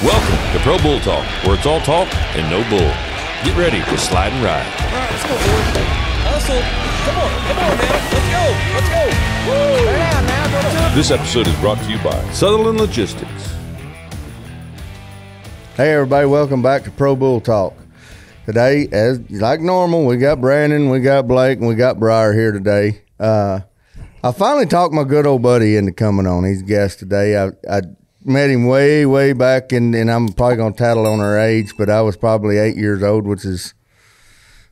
Welcome to Pro Bull Talk, where it's all talk and no bull. Get ready to slide and ride. All right, let's go, boys. Hustle. Come on now. Let's go. Woo. Lay down now. Go. This episode is brought to you by Sutherland Logistics. Hey everybody, welcome back to Pro Bull Talk. Today, as like normal, we got Brandon, we got Blake, and we got Briar here today. I finally talked my good old buddy into coming on. He's a guest today. I met him way back, and I'm probably going to tattle on our age, but I was probably 8 years old, which is,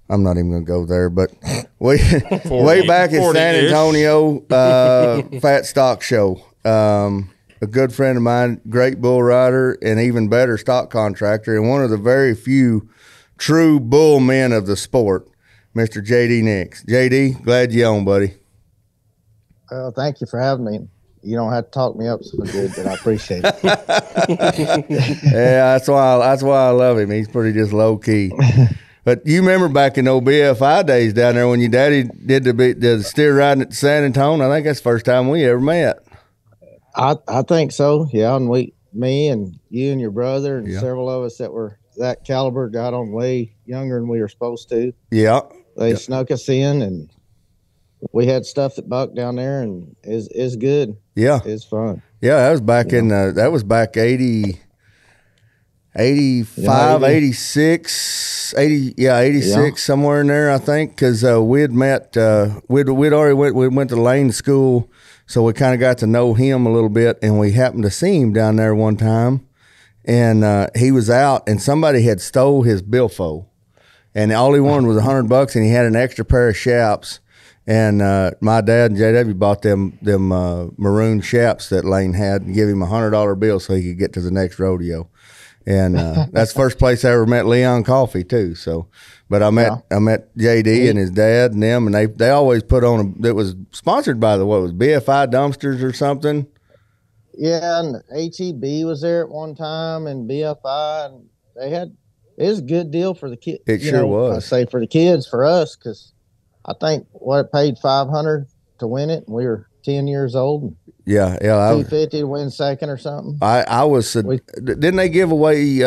I'm not even going to go there, but way back at San Antonio Fat Stock Show. A good friend of mine, great bull rider, and even better stock contractor, and one of the very few true bull men of the sport, Mr. JD Nix. JD, glad you're on, buddy. Well, thank you for having me. You don't have to talk me up so good, but I appreciate it. Yeah, that's why I love him. He's pretty just low key. But you remember back in old BFI days down there when your daddy did the steer riding at San Antonio? I think that's the first time we ever met. I think so. Yeah, and me and you and your brother and several of us that were that caliber got on way younger than we were supposed to. Yeah, they snuck us in, and we had stuff that bucked down there, and is good. Yeah, it's fun. Yeah, that was back in that was back 80, 85, 86, 86, somewhere in there, I think, because we had met. We went to Lane School, so we kind of got to know him a little bit, and we happened to see him down there one time, and he was out, and somebody had stole his billfold, and all he wanted was $100, and he had an extra pair of chaps. And my dad and JW bought them maroon chaps that Lane had and give him $100 bill so he could get to the next rodeo. And that's the first place I ever met Leon Coffee too. So, but I met JD and his dad and them, and they always put on that was sponsored by what was BFI dumpsters or something. Yeah, and HEB was there at one time, and BFI, and it was a good deal for the kids. It sure was. I say for the kids, for us, because I think it paid $500 to win it, and we were 10 years old. Yeah. $250 to win second or something. I was. Didn't they give away?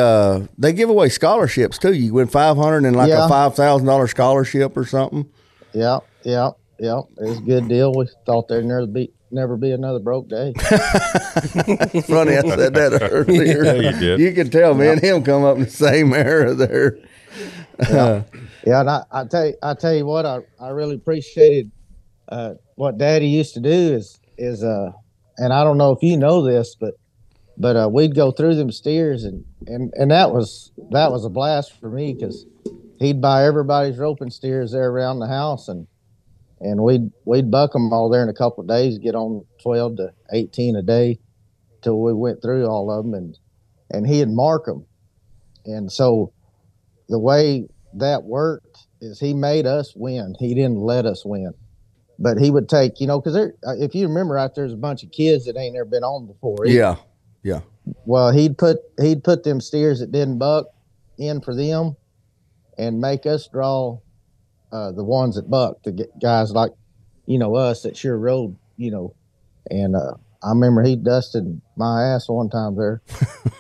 They give away scholarships too. You win $500 and like a $5,000 scholarship or something. Yeah. It was a good deal. We thought there'd never be another broke day. Funny, I said that earlier. Yeah, you did. You can tell me and him come up in the same era there. Yeah, and I tell you what, I really appreciated what Daddy used to do is and I don't know if you know this, but we'd go through them steers and that was a blast for me because he'd buy everybody's roping steers there around the house and we'd buck them all there in a couple of days, get on 12 to 18 a day till we went through all of them and he'd mark them, and so the way that worked is he made us win. He didn't let us win, but he would take, because if you remember out there's a bunch of kids that ain't never been on before either. Yeah. Well, he'd put them steers that didn't buck in for them and make us draw the ones that bucked, the guys like us that sure rode, and I remember he dusted my ass one time there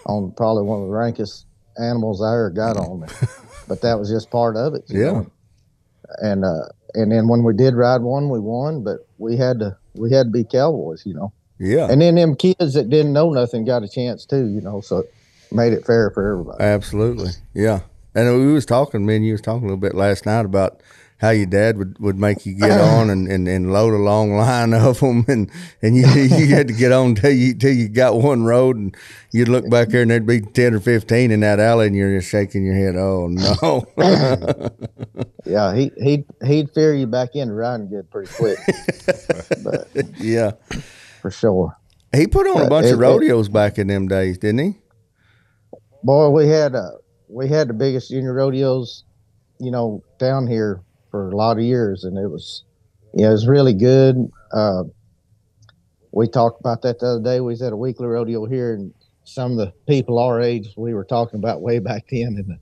on probably one of the rankest animals I ever got on. But that was just part of it. You know? And then when we did ride one, we won, but we had to be cowboys, Yeah. And then them kids that didn't know nothing got a chance too, so it made it fair for everybody. Absolutely. Yeah. And me and you was talking a little bit last night about how your dad would make you get on and load a long line of them, and you had to get on till you got one road, and you'd look back there and there'd be 10 or 15 in that alley, and you're just shaking your head. Oh no! Yeah, he'd fear you back into riding good pretty quick. But, yeah, for sure. He put on a bunch of rodeos back in them days, didn't he? Boy, we had the biggest junior rodeos, down here for a lot of years, and it was really good. We talked about that the other day. We was at a weekly rodeo here, and some of the people our age we were talking about way back then in the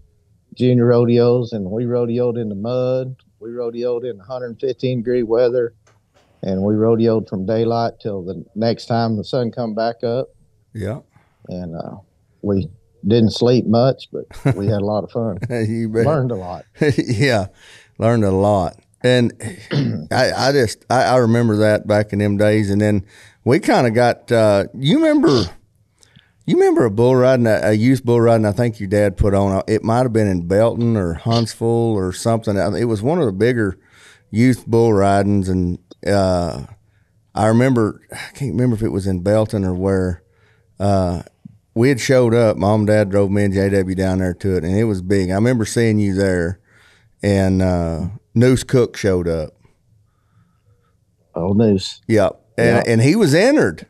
junior rodeos, and we rodeoed in the mud. We rodeoed in 115-degree weather, and we rodeoed from daylight till the next time the sun come back up. Yeah. And we didn't sleep much, but we had a lot of fun. You bet. Learned a lot. Yeah, learned a lot. And I remember that back in them days. And then we kind of got, you remember a bull riding, a youth bull riding, I think your dad put on, it might have been in Belton or Huntsville or something. It was one of the bigger youth bull ridings. And I can't remember if it was in Belton or where, we had showed up. Mom and Dad drove me and JW down there to it, and it was big. I remember seeing you there, and Noose Cook showed up. Oh, Noose. Yep. And he was entered.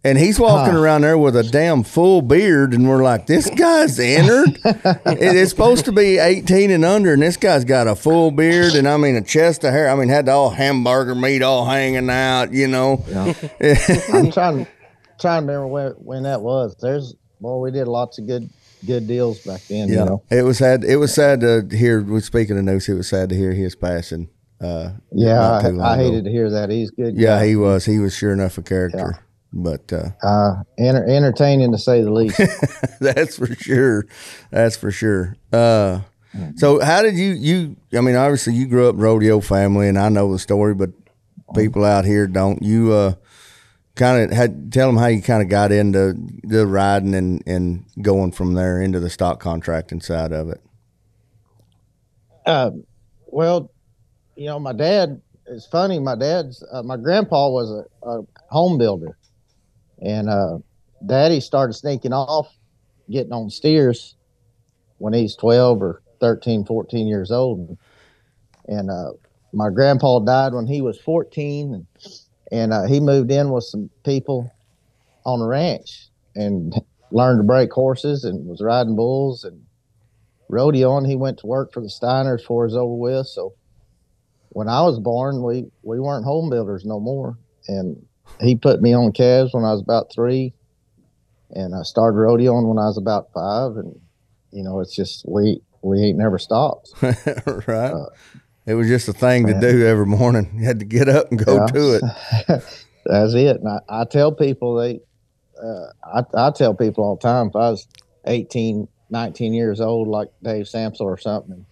And he's walking around there with a damn full beard, and we're like, this guy's entered? It's supposed to be 18 and under, and this guy's got a full beard, and I mean a chest of hair. I mean, had the all hamburger meat all hanging out, you know. Yeah. I'm trying to remember when that was. We did lots of good deals back then. Yeah. You know, it was sad to hear. Speaking of Noose, it was sad to hear his passing. I hated to hear that. He's good. Yeah, he was sure enough a character. Yeah. But entertaining to say the least. That's for sure. So how did you I mean, obviously you grew up rodeo family, and I know the story, but people out here don't. You kind of tell them how you kind of got into the riding and going from there into the stock contracting side of it. Well, you know, my dad, it's funny. My grandpa was a home builder, and Daddy started sneaking off, getting on steers when he's 12 or 13, 14 years old. And my grandpa died when he was 14, and he moved in with some people on the ranch and learned to break horses and was riding bulls and rodeoing. He went to work for the Steiners before it was over with. So when I was born, we weren't home builders no more. And he put me on calves when I was about 3, and I started rodeoing when I was about 5. And, you know, it's just, we ain't never stopped. Right. It was just a thing to do every morning. You had to get up and go to it. That's it. And I tell people I tell people all the time, if I was 18, 19 years old, like Dave Samsel or something, and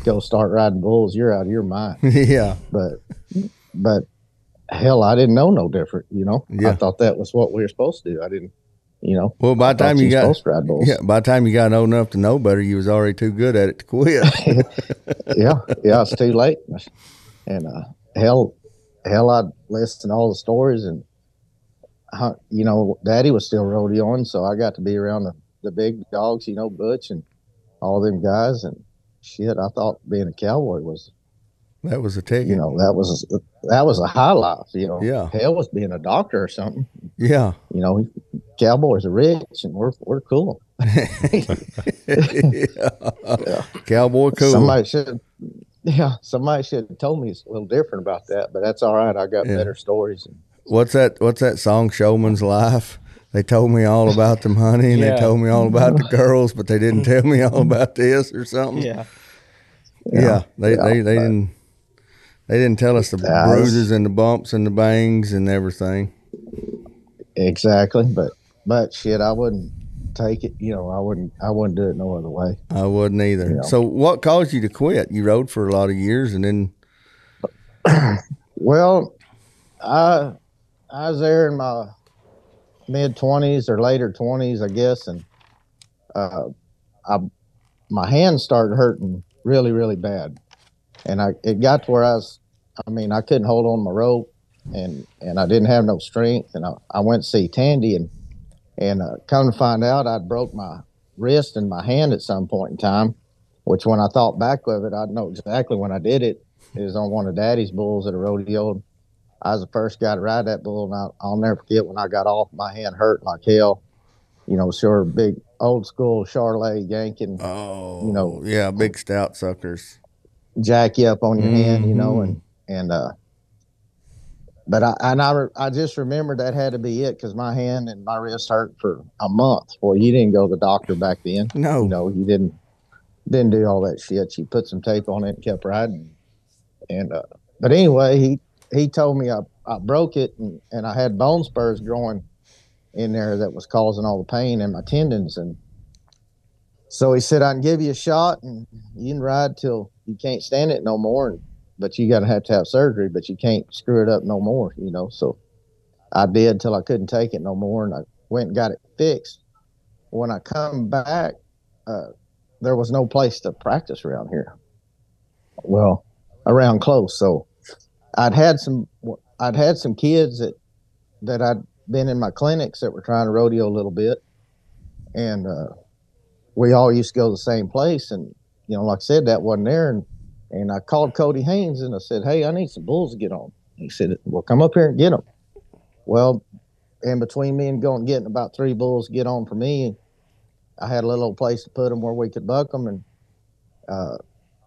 go start riding bulls, you're out of your mind. Yeah. But hell, I didn't know no different, you know. Yeah. I thought that was what we were supposed to do. I didn't, you know. Well, by the time you got supposed to ride bulls. Yeah, by the time you got old enough to know better, you was already too good at it to quit. yeah, it's too late. And hell, I'd listen to all the stories, and you know, Daddy was still rodeoing, so I got to be around the big dogs, you know, Butch and all them guys. And shit, I thought being a cowboy was a ticket. You know, that was a high life. You know, yeah. Hell was being a doctor or something. Yeah, you know, cowboys are rich and we're cool. Yeah. Cowboy cool. Somebody should have told me it's a little different about that, but that's all right. I got better stories. What's that song, Showman's Life? They told me all about them honey, and they told me all about the girls, but they didn't tell me all about this or something. Yeah. They didn't tell us the bruises and the bumps and the bangs and everything. Exactly, but shit, I wouldn't take it. You know, I wouldn't do it no other way. I wouldn't either. You know? So, what caused you to quit? You rode for a lot of years, and then. Well, I was there in my mid-20s or later 20s, I guess, and my hands started hurting really, really bad, and it got to where I couldn't hold on my rope, and I didn't have no strength, and I went to see Tandy, and come to find out, I'd broke my wrist and my hand at some point in time, which when I thought back of it, I'd know exactly when I did it. It was on one of Daddy's bulls at a rodeo. I was the first guy to ride that bull, and I'll never forget when I got off, my hand hurt like hell. You know, sure, big old school Charlet yanking. Oh, you know, yeah, big stout suckers jack you up on your hand, you know, but I just remembered that had to be it, because my hand and my wrist hurt for a month. Boy, you didn't go to the doctor back then. No, you know, you didn't do all that shit. You put some tape on it and kept riding. And but anyway, he told me I broke it, and I had bone spurs growing in there that was causing all the pain in my tendons. And So he said, I can give you a shot and you can ride till you can't stand it no more. But you got to have surgery, but you can't screw it up no more, you know. So I did till I couldn't take it no more. And I went and got it fixed. When I come back, there was no place to practice around here. Well, around close. So I'd had some kids that I'd been in my clinics that were trying to rodeo a little bit. And, we all used to go to the same place, and you know, like I said, that wasn't there. And I called Cody Haynes and I said, "Hey, I need some bulls to get on." He said, "Well, come up here and get them." Well, in between me and going getting about 3 bulls to get on for me, I had a little old place to put them where we could buck them. And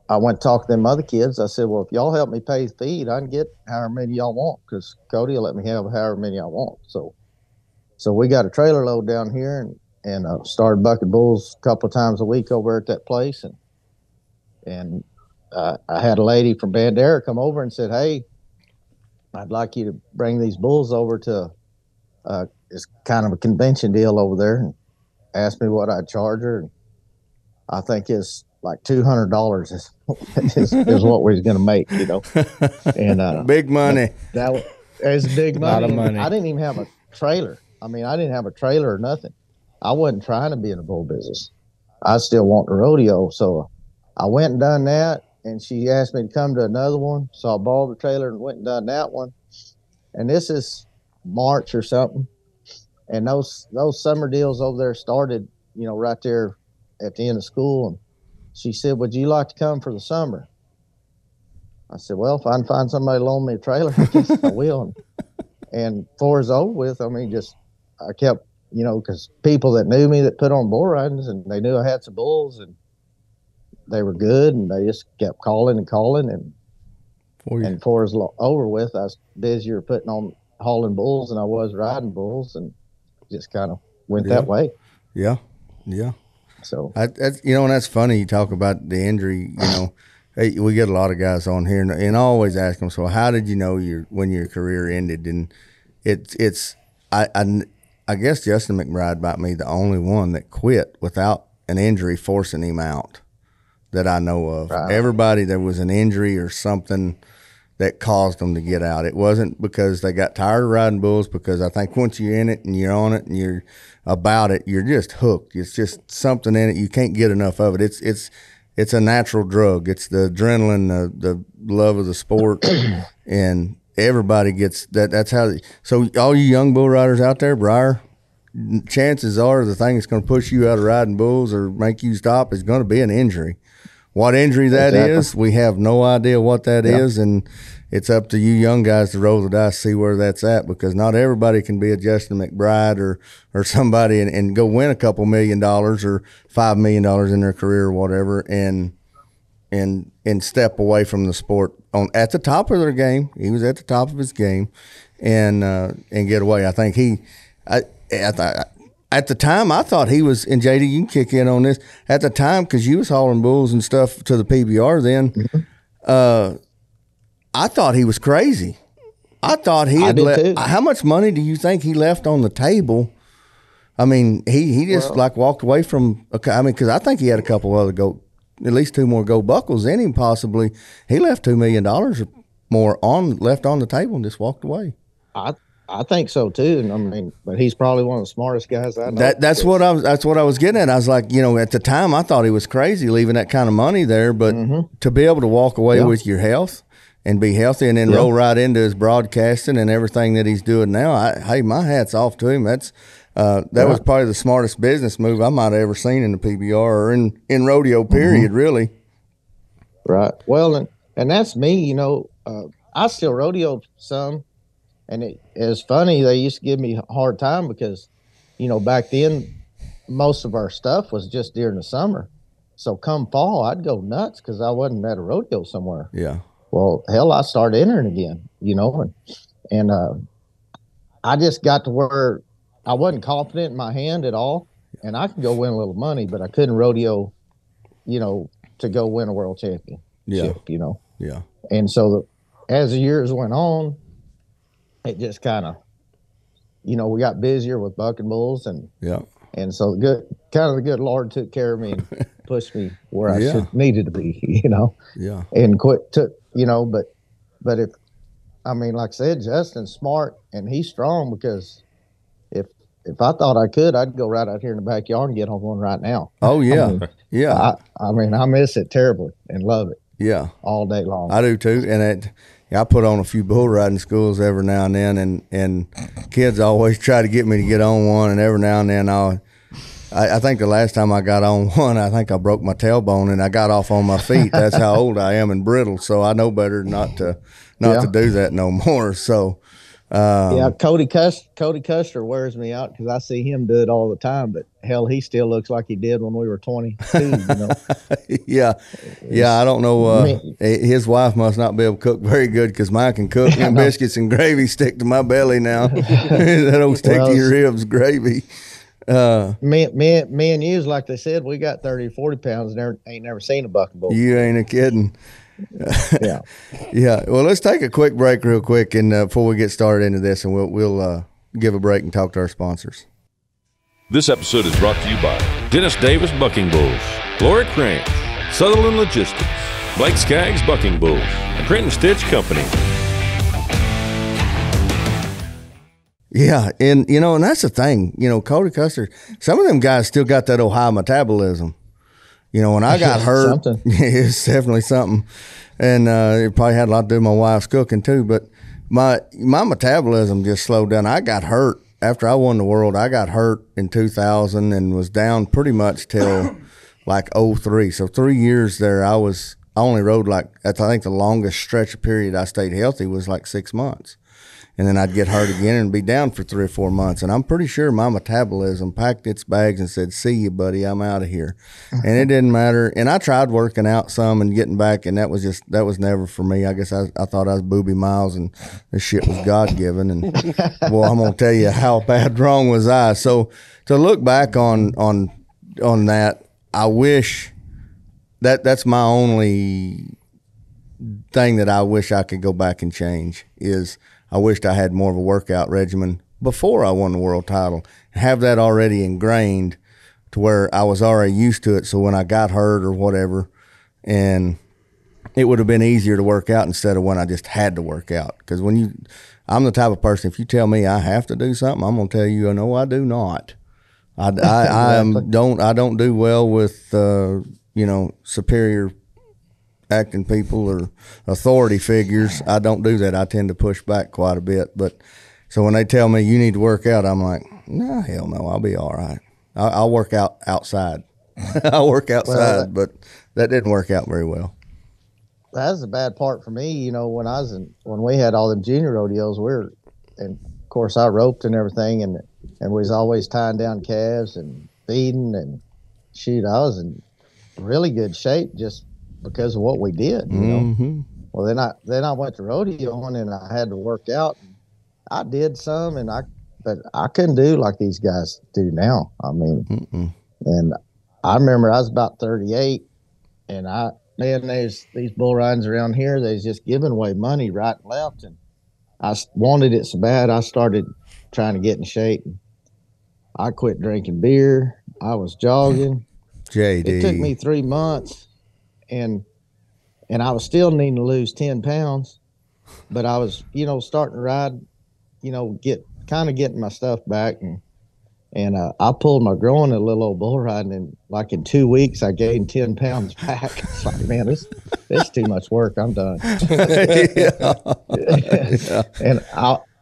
I went to talk to them other kids. I said, "Well, if y'all help me pay the feed, I can get however many y'all want, because Cody will let me have however many I want." So we got a trailer load down here and started bucking bulls a couple of times a week over at that place. And I had a lady from Bandera come over and said, "Hey, I'd like you to bring these bulls over to it's kind of a convention deal over there," and asked me what I'd charge her. And I think it's like $200 is what we was going to make, you know. And big money. That was big money. A lot of money. I didn't even have a trailer. I mean, I didn't have a trailer or nothing. I wasn't trying to be in the bull business. I still want the rodeo. So I went and done that, and she asked me to come to another one. So I bought the trailer and went and done that one. And this is March or something. And those summer deals over there started, you know, right there at the end of school. And she said, "Would you like to come for the summer?" I said, "Well, if I can find somebody to loan me a trailer, I guess I will." And before it's over with, I mean, I kept, you know, because people that knew me that put on bull ridings, and they knew I had some bulls and they were good, and they just kept calling. And before it was over with, I was busier hauling bulls than I was riding bulls, and just kind of went that way. Yeah. So that's, you know, and that's funny. You talk about the injury, you know. Hey, we get a lot of guys on here, and I always ask them, "So how did you know when your career ended?" And I guess Justin McBride might be the only one that quit without an injury forcing him out that I know of. Right. Everybody, there was an injury or something that caused them to get out. It wasn't because they got tired of riding bulls, because I think once you're in it and you're on it and you're about it, you're just hooked. It's just something in it. You can't get enough of it. It's a natural drug. It's the adrenaline, the love of the sport, and everybody gets that. That's how. So all you young bull riders out there, Briar, chances are the thing that's going to push you out of riding bulls or make you stop is going to be an injury. What injury that is, we have no idea what that is, and it's up to you young guys to roll the dice, see where that's at, because not everybody can be a Justin McBride or somebody and go win a couple $1 million or $5 million in their career or whatever, and step away from the sport at the top of their game. He was at the top of his game, and get away. I think at the time, I thought he was, and JD, you can kick in on this. At the time, because you was hauling bulls and stuff to the PBR then, I thought he was crazy. I thought he had left. How much money do you think he left on the table? I mean, he just walked away from. I mean, because I think he had a couple other at least 2 more gold buckles in him possibly. He left $2 million or more left on the table and just walked away. I think so too, and I mean, but he's probably one of the smartest guys I know. That's what I was getting at. I was like, you know, at the time I thought he was crazy leaving that kind of money there, but to be able to walk away with your health and be healthy, and then roll right into his broadcasting and everything that he's doing now, hey, my hat's off to him. That's that was probably the smartest business move I might have ever seen in the PBR or in rodeo period, really. Right. Well, and that's me. You know, I still rodeo some. And it is funny, they used to give me a hard time because, you know, back then, most of our stuff was just during the summer. So come fall, I'd go nuts because I wasn't at a rodeo somewhere. Yeah. Well, hell, I started entering again, you know, and I just got to where I wasn't confident in my hand at all. And I could go win a little money, but I couldn't rodeo, you know, to go win a world championship, you know. Yeah. And so as the years went on, it just kind of, you know, we got busier with bucking bulls, and so the good kind of the good Lord took care of me and pushed me where I needed to be, Yeah. And but if, I mean, like I said, Justin's smart and he's strong, because if I thought I could, I'd go right out here in the backyard and get on one right now. Oh yeah. I mean, I miss it terribly and love it. Yeah. All day long. I do too. And I put on a few bull riding schools every now and then, and kids always try to get me to get on one, and every now and then I think the last time I got on one, I think I broke my tailbone and I got off on my feet. That's how old I am and brittle, so I know better not to do that no more. So Cody Custer wears me out, because I see him do it all the time. But hell, he still looks like he did when we were 22. Yeah. I don't know. His wife must not be able to cook very good, because mine can cook. And biscuits and gravy stick to my belly now. That old sticky ribs gravy. Me and you's, like they said, we got 30 or 40 pounds and ain't never seen a bucking bull. You ain't a kidding. Yeah. Yeah. Well, let's take a quick break real quick, and before we get started into this, and we'll give a break and talk to our sponsors. This episode is brought to you by Dennis Davis Bucking Bulls, Glory Ranch, Sutherland Logistics, Blake Skaggs Bucking Bulls, and Crenton Stitch Company. Yeah, and and that's the thing. Cody Custer, some of them guys still got that old high metabolism. When I got hurt, it's definitely something. And it probably had a lot to do with my wife's cooking too. But my metabolism just slowed down. I got hurt after I won the world. I got hurt in 2000 and was down pretty much till like 03. So 3 years there, I only rode I think the longest stretch of period I stayed healthy was like 6 months. And then I'd get hurt again and be down for 3 or 4 months. And I'm pretty sure my metabolism packed its bags and said, "See you, buddy, I'm out of here." And it didn't matter. And I tried working out some and getting back, and that was never for me. I guess I thought I was Booby Miles, and this shit was God-given. And, well, I'm going to tell you how bad wrong was I. So to look back on that, I wish that's my only thing that I wish I could go back and change is – I wished I had more of a workout regimen before I won the world title, and have that already ingrained to where I was already used to it. So when I got hurt or whatever, and it would have been easier to work out instead of when I just had to work out. Because I'm the type of person, if you tell me I have to do something, I'm going to tell you, no, I do not. I don't do well with, superior acting people or authority figures. I don't do that. I tend to push back quite a bit. But so when they tell me you need to work out, I'm like, no, hell no, I'll be all right. I'll work out outside. I'll work outside, but that didn't work out very well. That's the bad part for me. When we had all them junior rodeos, and of course I roped and everything, and we was always tying down calves and feeding, and shoot, I was in really good shape just because of what we did, Mm-hmm. Well, then I went to rodeo and I had to work out. I did some, but I couldn't do like these guys do now. I mean, and I remember I was about 38, and there's these bull ridings around here. They's just giving away money right and left, and I wanted it so bad. I started trying to get in shape. I quit drinking beer. I was jogging. JD. It took me 3 months. And I was still needing to lose 10 pounds, but I was, starting to ride, getting my stuff back. And I pulled my groin a little old bull riding, and like in 2 weeks, I gained 10 pounds back. It's like, man, this is too much work. I'm done. Yeah. And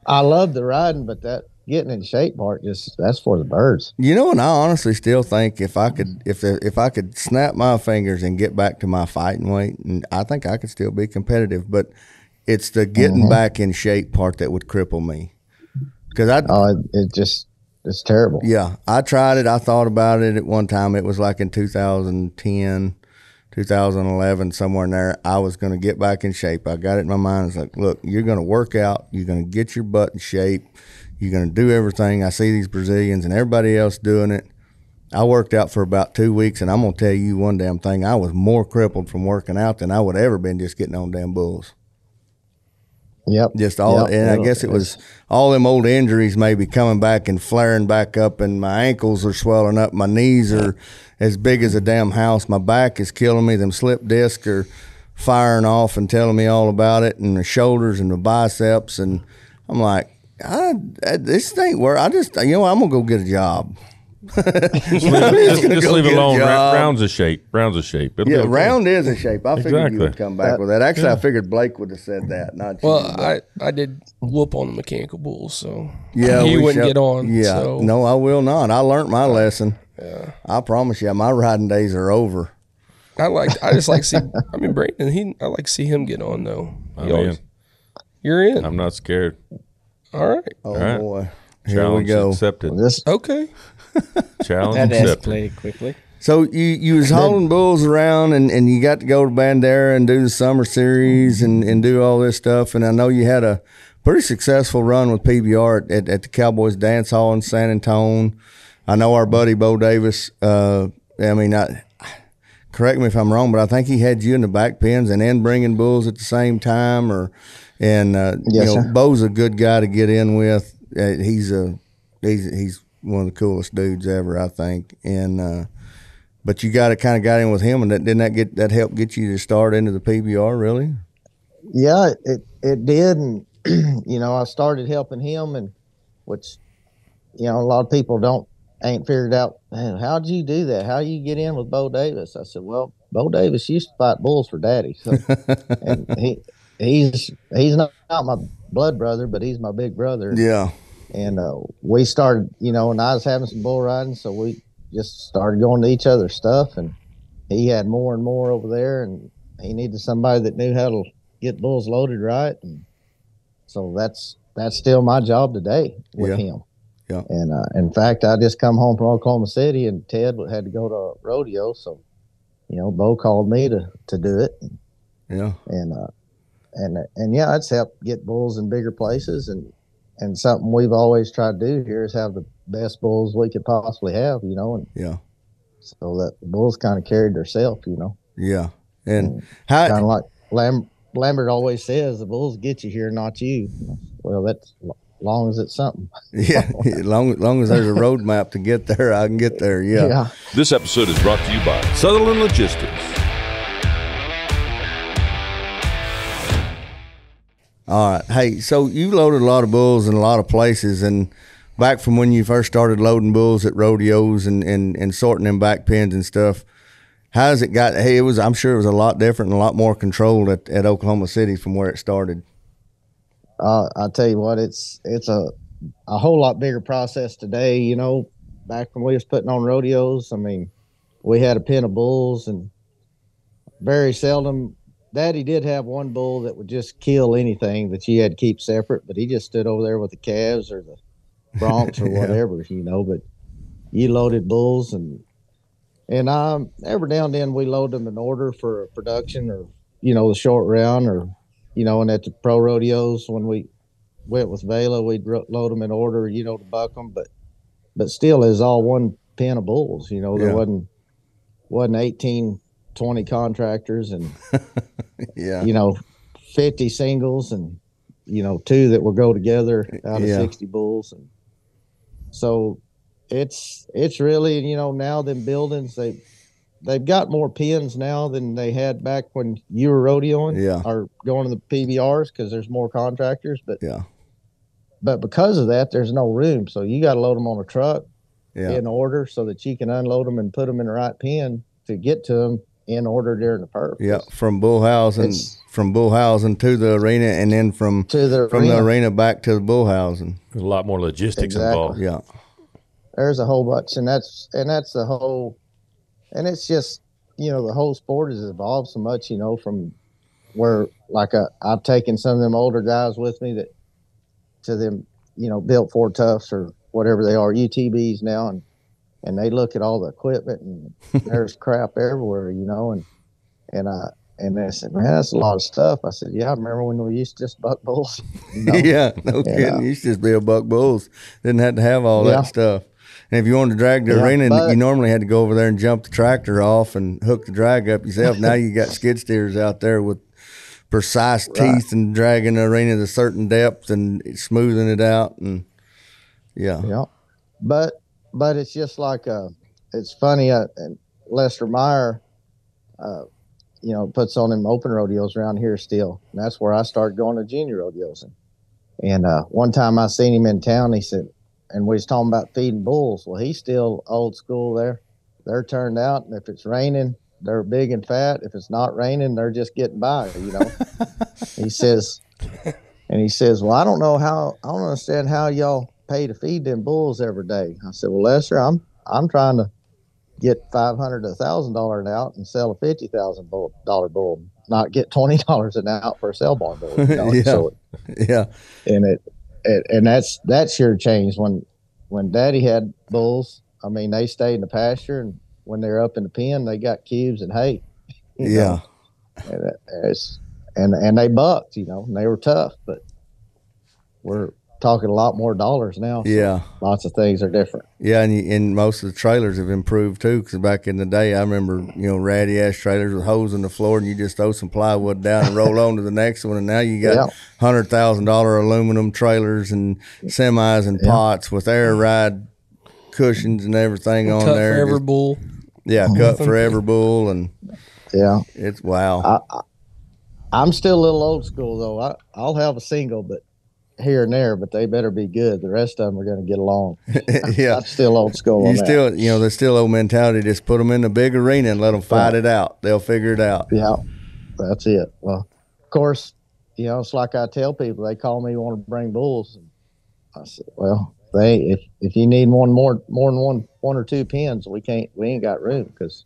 I love the riding, but that getting in shape part, that's for the birds. And I honestly still think if I could snap my fingers and get back to my fighting weight, and I think I could still be competitive, but it's the getting back in shape part that would cripple me. Because it's terrible. Yeah, I tried it. I thought about it at one time. It was like in 2010, 2011, somewhere in there. I was going to get back in shape. I got it in my mind. It's like, look, you're going to work out. You're going to get your butt in shape. You're going to do everything. I see these Brazilians and everybody else doing it. I worked out for about 2 weeks, and I'm going to tell you one damn thing. I was more crippled from working out than I would ever been just getting on damn bulls. Yep. Just all, Yep. and I guess it was all them old injuries maybe coming back and flaring back up, and my ankles are swelling up, my knees are as big as a damn house, my back is killing me, them slip discs are firing off and telling me all about it, and the shoulders and the biceps, and I'm like, this ain't where I just, I'm gonna go get a job. Just leave it alone. Round's a shape. Round is a shape. I figured you would come back with that. Actually, I figured Blake would have said that. Not you. Well, I did whoop on the mechanical bulls, so he wouldn't get on. Yeah, so. no, I will not. I learned my lesson. Yeah. I promise you, my riding days are over. I just like to see. I mean, Brandon. I like to see him get on though. You're in. I'm not scared. All right. Oh all right. boy, Here Challenge we go. Accepted. Okay. Challenge That accepted. escalated quickly. So you was hauling bulls around, and you got to go to Bandera and do the summer series and do all this stuff. And I know you had a pretty successful run with PBR at the Cowboys Dance Hall in San Antonio. I know our buddy Bo Davis. Correct me if I'm wrong, but I think he had you in the back pens and bringing bulls at the same time. Yes, sir. Bo's a good guy to get in with. He's one of the coolest dudes ever, I think. And but you got in with him, and didn't that help get you to start into the PBR, really? Yeah, it did, and I started helping him, and which a lot of people ain't figured out. Man, how'd you do that? How you get in with Bo Davis? I said, well, Bo Davis used to fight bulls for Daddy, so and he's not my blood brother, but he's my big brother. Yeah. And we started, and I was having some bull riding, so we just started going to each other's stuff, and he had more and more over there, and he needed somebody that knew how to get bulls loaded right, and so that's still my job today with him. Yeah. And in fact, I just come home from Oklahoma City, and Ted had to go to a rodeo, so Bo called me to do it. Yeah. And yeah, it's helped get bulls in bigger places, and something we've always tried to do here is have the best bulls we could possibly have, and yeah, so that the bulls kind of carried themselves, Yeah. And kind of like Lambert always says, the bulls get you here, not you. Well, that's long as it's something. Yeah, long as there's a roadmap to get there, I can get there. Yeah. This episode is brought to you by Sutherland Logistics. All right. Hey, so you loaded a lot of bulls in a lot of places, and back from when you first started loading bulls at rodeos and sorting them back pens and stuff, how's it got? Hey, I'm sure it was a lot different and a lot more controlled at Oklahoma City from where it started. I'll tell you what, it's a whole lot bigger process today. Back when we was putting on rodeos, I mean, we had a pen of bulls, and very seldom. Daddy did have one bull that would just kill anything that you had to keep separate, but he just stood over there with the calves or the broncs or whatever, but you loaded bulls, and every now and then we load them in order for production, or the short round, or and at the pro rodeos when we went with Vela, we'd load them in order, to buck them, but still is all one pen of bulls. There wasn't 18, 20 contractors, and 50 singles, and 2 that will go together out of 60 bulls, and so it's really now them buildings, they've got more pens now than they had back when you were rodeoing or going to the PBRs, because there's more contractors, but because of that, there's no room, so you got to load them on a truck in order so that you can unload them and put them in the right pen to get to them in order during the perf. Yeah, from bullhousing to the arena, and then from the arena back to the bullhousing. There's a lot more logistics involved. Yeah, there's a whole bunch, and that's the whole, and it's just the whole sport has evolved so much, from where I've taken some of them older guys with me to them built Ford Tufts or whatever they are, UTBs now, and they look at all the equipment, and there's crap everywhere, and they said, man, that's a lot of stuff. I said, yeah, I remember when we used to just buck bulls. Yeah, no kidding. You used to just be a buck bulls. Didn't have to have all that stuff. And if you wanted to drag the arena, you normally had to go over there and jump the tractor off and hook the drag up yourself. Now you got skid steers out there with precise teeth and dragging the arena to a certain depth and smoothing it out. And yeah. But it's just like, it's funny. And Lester Meyer, puts on them open rodeos around here still. And that's where I started going to junior rodeos. And one time I seen him in town, he said, and we was talking about feeding bulls. Well, he's still old school there. They're turned out, and if it's raining, they're big and fat. If it's not raining, they're just getting by, He says, well, I don't understand how y'all pay to feed them bulls every day. I said, well, Lester, I'm trying to get $500 to $1,000 an out and sell a $50,000 bull, not get $20 an out for a sell barn bull. And that's sure changed when Daddy had bulls. I mean, they stayed in the pasture, and when they're up in the pen, they got cubes and hay. And they bucked, and they were tough, but we're talking a lot more dollars now. So lots of things are different. Yeah, and most of the trailers have improved too. Because back in the day, I remember ratty ass trailers with holes in the floor, and you just throw some plywood down and roll on to the next one. And now you got $100,000 aluminum trailers and semis and pots with air ride cushions and everything on cut there. Forever bull. Yeah, cut forever bull, and it's wow. I'm still a little old school though. I'll have a single, but here and there, but they better be good. The rest of them are going to get along. I'm still old school. There's still old mentality. Just put them in the big arena and let them fight it out. They'll figure it out. Yeah, that's it. Well, of course, it's like I tell people. They call me, want to bring bulls. And I said, well, if you need more than one or two pens, we ain't got room, because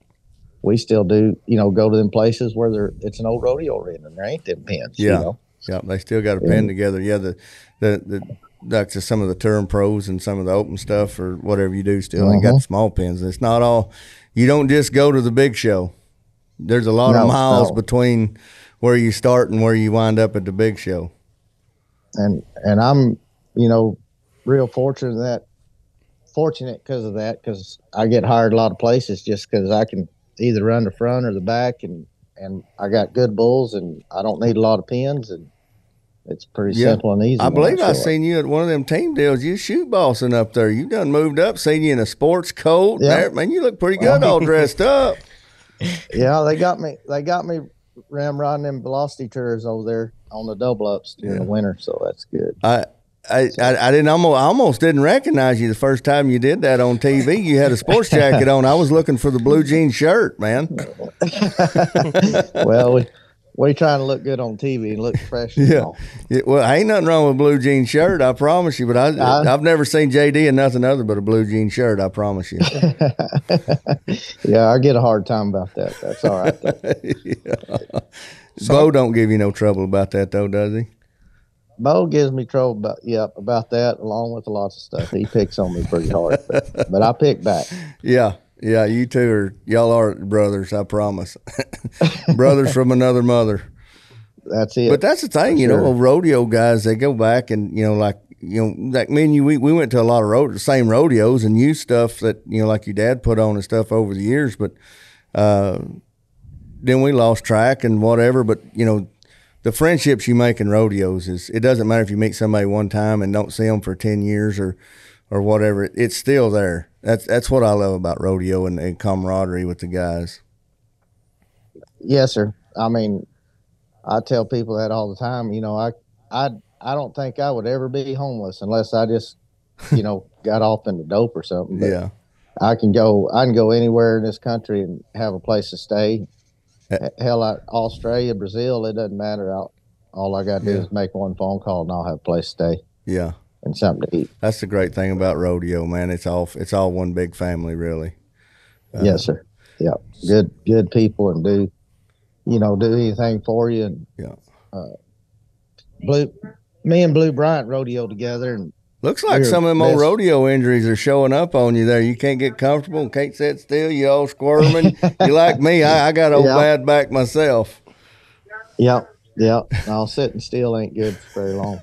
we still do, go to them places where it's an old rodeo arena and there ain't them pens. Yeah, they still got a pen together. Yeah, the that's just some of the term pros and some of the open stuff or whatever you do still ain't got small pens. It's not all. You don't just go to the big show. There's a lot of miles between where you start and where you wind up at the big show. And I'm, real fortunate because of that, because I get hired a lot of places just because I can either run the front or the back, and I got good bulls, and I don't need a lot of pins, and it's pretty simple and easy. I believe I seen you at one of them team deals. You shoot bossing up there. You done moved up. Seen you in a sports coat. Yeah. Man, you look pretty good all dressed up. Yeah, they got me ramrodding them velocity tours over there on the double ups during the winter, so that's good. I almost didn't recognize you the first time you did that on TV. You had a sports jacket on. I was looking for the blue jean shirt, man. Well, we trying to look good on TV and look fresh. Well, ain't nothing wrong with a blue jean shirt, I promise you. But I've never seen JD in nothing other but a blue jean shirt, I promise you. Yeah, I get a hard time about that. That's all right. Bo don't give you no trouble about that, though, does he? Bo gives me trouble about that, along with lots of stuff. He picks on me pretty hard, but I pick back. Yeah, you two y'all are brothers, I promise. Brothers from another mother. That's it. But that's the thing, rodeo guys, they go back and, like me and you, we went to a lot of same rodeos and used stuff that, like your dad put on and stuff over the years, but then we lost track and whatever, but, the friendships you make in rodeos it doesn't matter if you meet somebody one time and don't see them for 10 years or whatever. It's still there. That's what I love about rodeo and camaraderie with the guys. Yes, sir. I mean, I tell people that all the time. I don't think I would ever be homeless unless I just, got off into dope or something. But yeah. I can go anywhere in this country and have a place to stay. Hell, Australia, Brazil, it doesn't matter. All I got to do is make one phone call and I'll have a place to stay. Yeah. And something to eat. That's the great thing about rodeo, man. It's all one big family, really. Yes, sir. Yeah. Good people, and do anything for you. And me and Blue Bryant rodeo together, and looks like some of them old rodeo injuries are showing up on you there. You can't get comfortable and can't sit still. You all squirming. You like me. I got old bad back myself. Yep. No, sitting still ain't good for very long.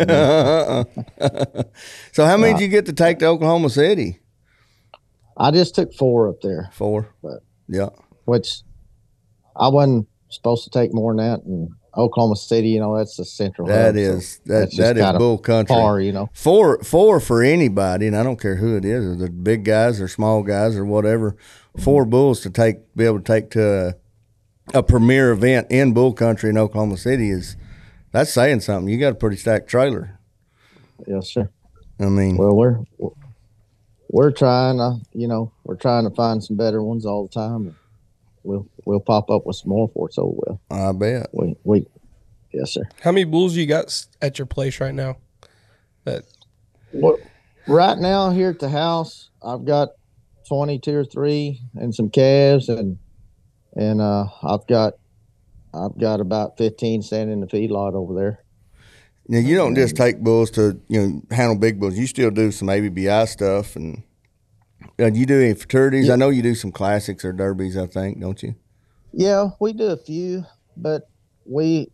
So how many did you get to take to Oklahoma City? I just took 4 up there. 4? But, yeah. Which I wasn't supposed to take more than that, and Oklahoma City, you know, that's the central That hub, is so that is bull country. Far, you know. Four for anybody, and I don't care who it is, or the big guys or small guys or whatever. 4 bulls to be able to take to a premier event in bull country in Oklahoma City that's saying something. You got a pretty stacked trailer. Yes, sir. I mean, well, we're trying we're trying to find some better ones all the time. We'll pop up with some more for it. So I bet we yes, sir. How many bulls you got at your place right now? Right now here at the house, I've got 22 or 3 and some calves, and I've got about 15 standing in the feedlot over there. Now, you don't just take bulls to, handle big bulls. You still do some ABBI stuff, and you do any fraternities? Yeah. I know you do some classics or derbies, I think, don't you? Yeah, we do a few, but we're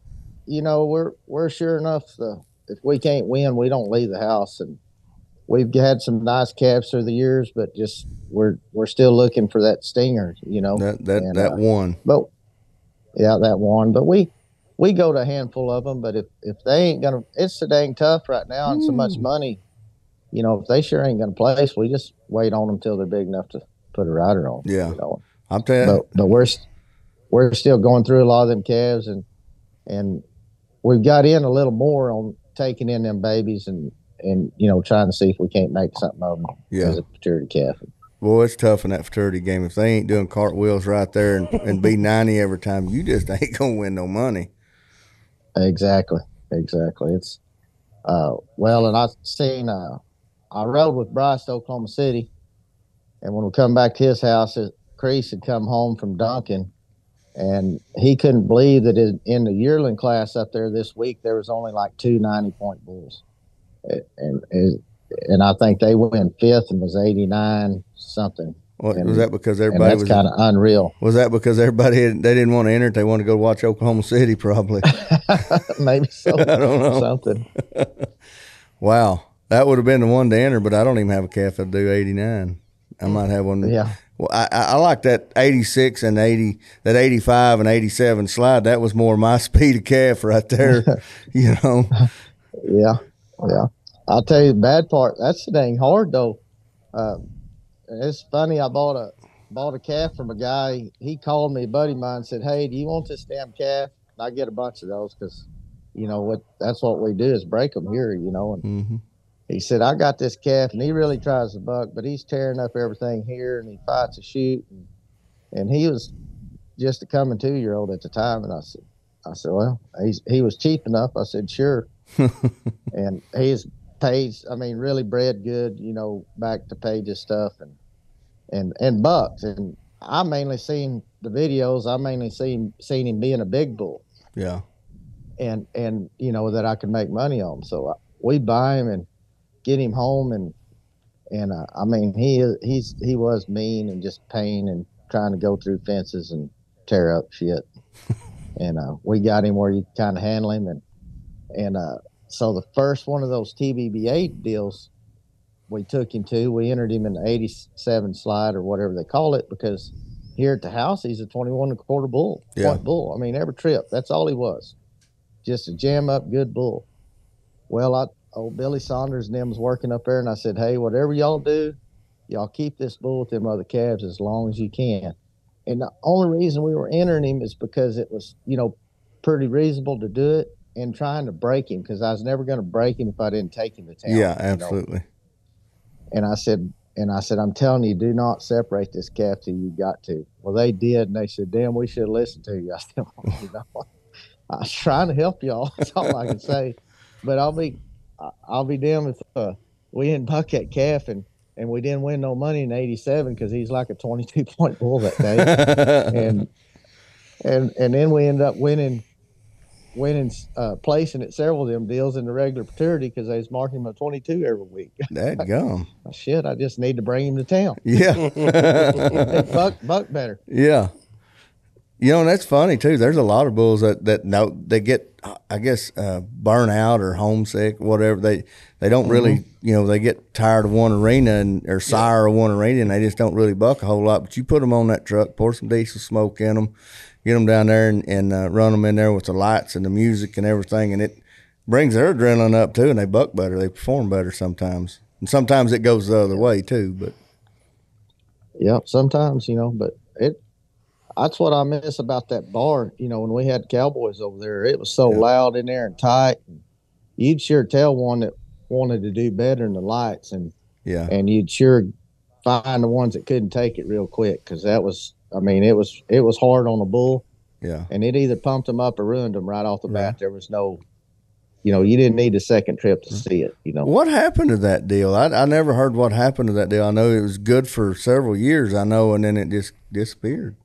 sure enough. If we can't win, we don't leave the house, and we've had some nice calves through the years, but just we're still looking for that stinger, that one. But yeah, that one. But we go to a handful of them, but if they ain't gonna, it's so dang tough right now and so much money. If they sure ain't gonna place, we just wait on them till they're big enough to put a rider on. Yeah, I'm telling you. But we're still going through a lot of them calves, and we've got in a little more on taking in them babies and trying to see if we can't make something of them as a fraternity calf. Boy, it's tough in that fraternity game. If they ain't doing cartwheels right there and be 90 every time, you just ain't gonna win no money. Exactly. It's and I seen I rode with Bryce to Oklahoma City, and when we come back to his house, Crease had come home from Duncan, and he couldn't believe that in the yearling class up there this week there was only like 2 90-point bulls, and I think they went 5th and was 89 something. Was that because everybody was kind of unreal? Was that because they didn't want to enter it? They wanted to go watch Oklahoma City, probably. Maybe so. I don't know. Something. Wow, that would have been the one to enter, but I don't even have a calf that'll do 89. I might have one. Yeah. Well, I like that 86 and 80, that 85 and 87 slide. That was more my speed of calf right there. Yeah. I'll tell you the bad part. That's the dang hard though. It's funny. I bought a calf from a guy. He called me, a buddy of mine, said, "Hey, do you want this damn calf?" And I get a bunch of those because, that's what we do is break them here, And he said, "I got this calf, and he really tries to buck, but he's tearing up everything here, and he fights a shoot." And he was just a coming 2-year-old at the time, and I said, "Well, he was cheap enough." I said, "Sure," and he's pays. I mean, really bred good, back to Page's stuff and bucks. And I mainly seen the videos. I mainly seen him being a big bull. Yeah. And that I could make money on. So we buy him and get him home, and I mean he was mean and just pain and trying to go through fences and tear up shit. And we got him where you kind of handle him, and so the first one of those TBBA deals we took him to, we entered him in the 87 slide or whatever they call it, because here at the house, he's a 21 1/4 bull, point bull. I mean, every trip, that's all he was. Just a jam up good bull. Well, old Billy Saunders and them was working up there, and I said, "Hey, whatever y'all do, y'all keep this bull with them other calves as long as you can." And the only reason we were entering him is because it was, pretty reasonable to do it. And trying to break him, because I was never going to break him if I didn't take him to town. Yeah, absolutely. And I said, "I'm telling you, do not separate this calf till you got to." Well, they did, and they said, "Damn, we should have listened to you." I said, I was trying to help y'all. That's all I can say. But I'll be damned if we didn't buck that calf and we didn't win no money in '87 because he's like a 22-point bull that day, and then we ended up winning placing at several of them deals in the regular fraternity because they was marking him a 22 every week. That gum. Shit, I just need to bring him to town. Yeah. buck better. Yeah. You know, and that's funny too. There's a lot of bulls that know they get, I guess, burnt out or homesick, whatever. They don't really, you know, they get tired of one arena or sire of one arena, and they just don't really buck a whole lot. But you put them on that truck, pour some diesel smoke in them, get them down there, and run them in there with the lights and the music and everything, and it brings their adrenaline up too, and they buck better. They perform better sometimes, and sometimes it goes the other way too. But sometimes, you know, but that's what I miss about that bar. You know, when we had Cowboys over there, it was so loud in there and tight. And you'd sure tell one that wanted to do better in the lights, and you'd sure find the ones that couldn't take it real quick, because that was, I mean, it was hard on the bull. Yeah, and it either pumped them up or ruined them right off the bat. There was no, you know, you didn't need a second trip to see it. You know, what happened to that deal? I never heard what happened to that deal. I know it was good for several years. I know, and then it just disappeared.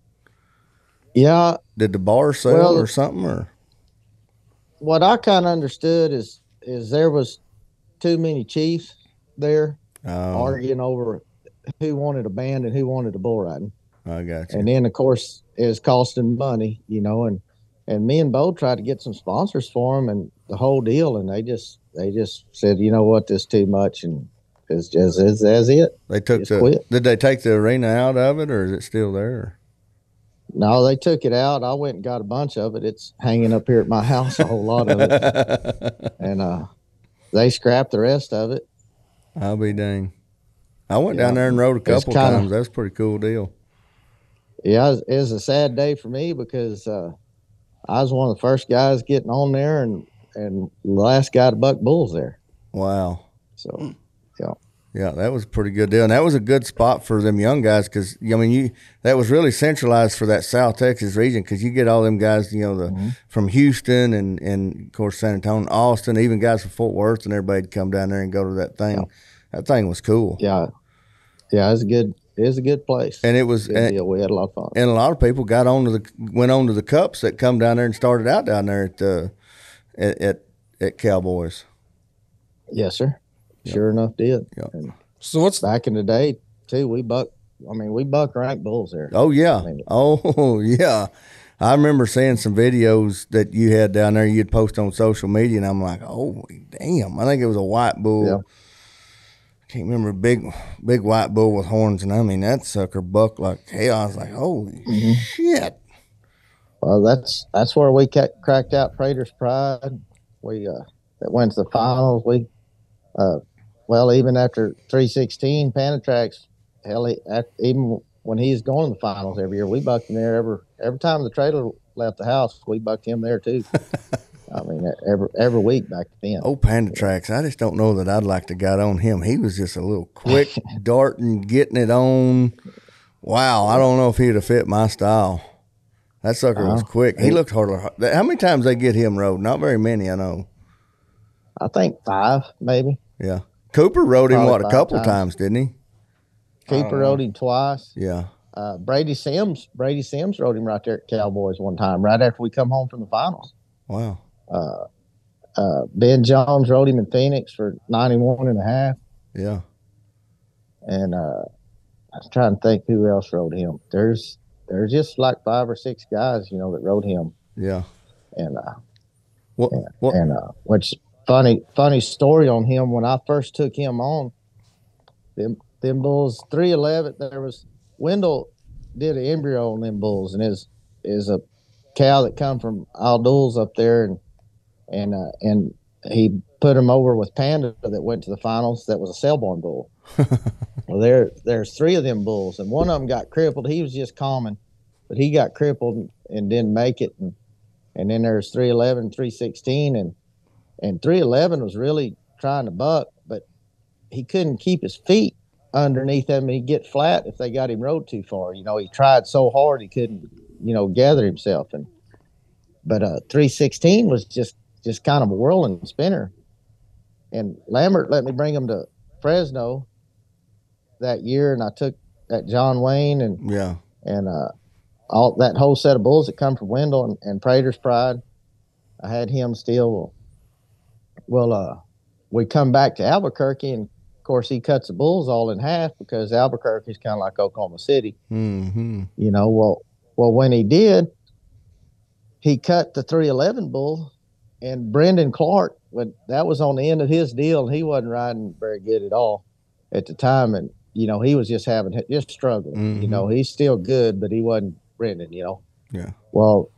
Yeah. Did the bar sell or something? Or what I kind of understood is there was too many chiefs there arguing over who wanted a band and who wanted a bull riding. I got you. And then, of course, it's costing money, you know, and me and Bo tried to get some sponsors for them and the whole deal, and they just said, you know what, this is too much, and it's just as it. They took did they take the arena out of it, or is it still there? No, they took it out. I went and got a bunch of it. It's hanging up here at my house, a whole lot of it. And they scrapped the rest of it. I'll be dang. I went down there and rode a couple times. That's a pretty cool deal. Yeah, it was a sad day for me, because I was one of the first guys getting on there and the last guy to buck bulls there. Wow. So, yeah, that was a pretty good deal. And that was a good spot for them young guys, because, I mean, that was really centralized for that South Texas region, because you get all them guys, you know, from Houston and, of course, San Antonio, Austin, even guys from Fort Worth, and everybody'd come down there and go to that thing. Yeah. That thing was cool. Yeah. Yeah, it was good. It was a good place. And it was we had a lot of fun. And a lot of people went on to the cups that come down there and started out down there at Cowboys. Yes, sir. Sure enough, did. Yep. So what's back in the day too? We buck rank bulls there. Oh yeah, yeah. I remember seeing some videos that you had down there. You'd post on social media, and I'm like, oh damn! I think it was a white bull. Yeah. I can't remember, big white bull with horns, and I mean that sucker bucked like hell. I was like, holy shit! Well, that's where we cracked out Prater's Pride. We that went to the finals. We well, even after 316 Panatrax, hell, even when he's going to the finals every year, we bucked him there every time the trailer left the house. We bucked him there too. I mean, every week back then. Oh, Panatrax, I just don't know that I'd like to got on him. He was just a little quick, darting, getting it on. Wow, I don't know if he'd have fit my style. That sucker was quick. He looked hard. How many times they get him rode? Not very many, I know. I think 5, maybe. Yeah. Cooper rode him, a couple times, didn't he? Cooper rode him twice. Yeah. Brady Sims rode him right there at Cowboys one time, right after we come home from the finals. Wow. Ben Jones rode him in Phoenix for 91 and a half. Yeah. And I was trying to think who else rode him. There's just like 5 or 6 guys, you know, that rode him. Yeah. And which funny story on him, when I first took him on, them bulls 311, there was Wendell did an embryo on them bulls, and is a cow that come from Aldul's up there, and he put him over with Panda that went to the finals. That was a Selborn bull. Well, there's 3 of them bulls, and one of them got crippled. He was just common, but he got crippled and didn't make it. And then there's 311, 316, and 311 was really trying to buck, but he couldn't keep his feet underneath him, and he'd get flat if they got him rode too far. You know, he tried so hard he couldn't, you know, gather himself. But 316 was just kind of a whirling spinner. And Lambert let me bring him to Fresno that year, and I took that John Wayne and all that whole set of bulls that come from Wendell and Prater's Pride. I had him still. Well, we come back to Albuquerque, and of course he cuts the bulls all in half, because Albuquerque is kind of like Oklahoma City. Mm-hmm. You know, well, when he did, he cut the 311 bull, and Brendan Clark, that was on the end of his deal, and he wasn't riding very good at all at the time. And, you know, he was just struggling. Mm-hmm. You know, he's still good, but he wasn't Brendan, you know. Yeah. Well,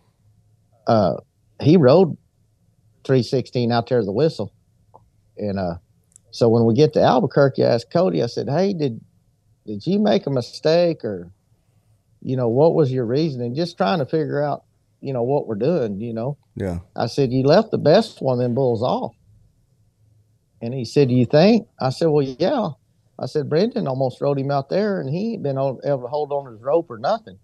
he rode 316 out there to the whistle. And so when we get to Albuquerque, I asked Cody, I said, hey, did you make a mistake, or, you know, what was your reasoning? Just trying to figure out, you know, what we're doing, you know. Yeah. I said, you left the best one of them bulls off. And he said, do you think? I said, well, yeah. I said, Brendan almost rode him out there, and he ain't been able to hold on his rope or nothing.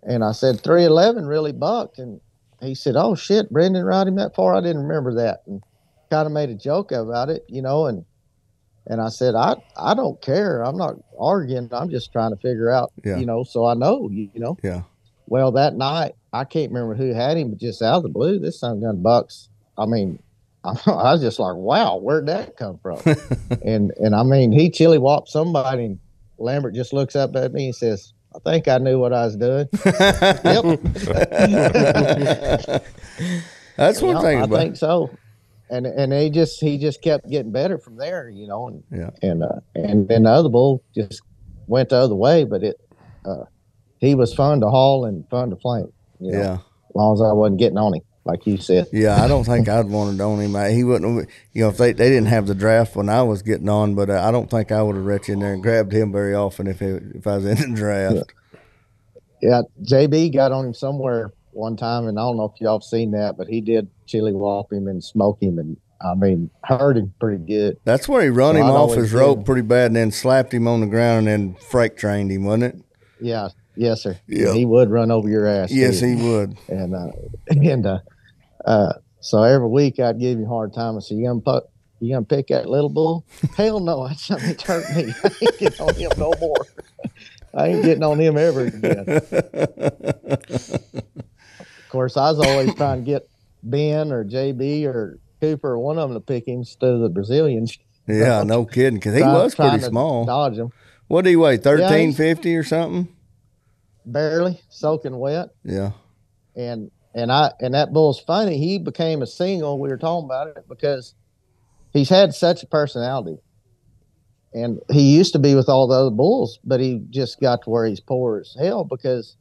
And I said, 311 really bucked. And he said, oh, shit, Brendan rode him that far? I didn't remember that. And kind of made a joke about it, you know. And I said, I don't care. I'm not arguing. I'm just trying to figure out, you know, so I know, you know. Yeah. Well, that night, I can't remember who had him, but just out of the blue, this son gun bucks. I mean, I was just like, wow, where'd that come from? and I mean, he chili whopped somebody, and Lambert just looks up at me and says, I think I knew what I was doing. Yep. That's one thing. I think so. And he just kept getting better from there, you know. And then the other bull just went the other way, but he was fun to haul and fun to flank. You know, as long as I wasn't getting on him, like you said. Yeah, I don't think I'd wanted on him. He wouldn't, you know, if they didn't have the draft when I was getting on, but I don't think I would have reached in there and grabbed him very often if I was in the draft. Yeah, JB got on him somewhere one time, and I don't know if y'all have seen that, but he did chili whop him and smoke him, and I mean, hurt him pretty good. That's where he run him off his rope pretty bad and then slapped him on the ground and then freight trained him, wasn't it? Yeah. Yes, sir. Yeah. He would run over your ass. Yes, too. he would. And so every week I'd give him a hard time. I said, you gonna pick that little bull? Hell no, that's something that hurt me. I ain't getting on him no more. I ain't getting on him ever again. Of course, I was always trying to get Ben or JB or Cooper or one of them to pick him instead of the Brazilians. Yeah, no kidding, because he was pretty small. Dodge him. What did he weigh, 1350 or something? Barely, soaking wet. Yeah. And that bull's funny. He became a single. We were talking about it because he's had such a personality. And he used to be with all the other bulls, but he just got to where he's poor as hell because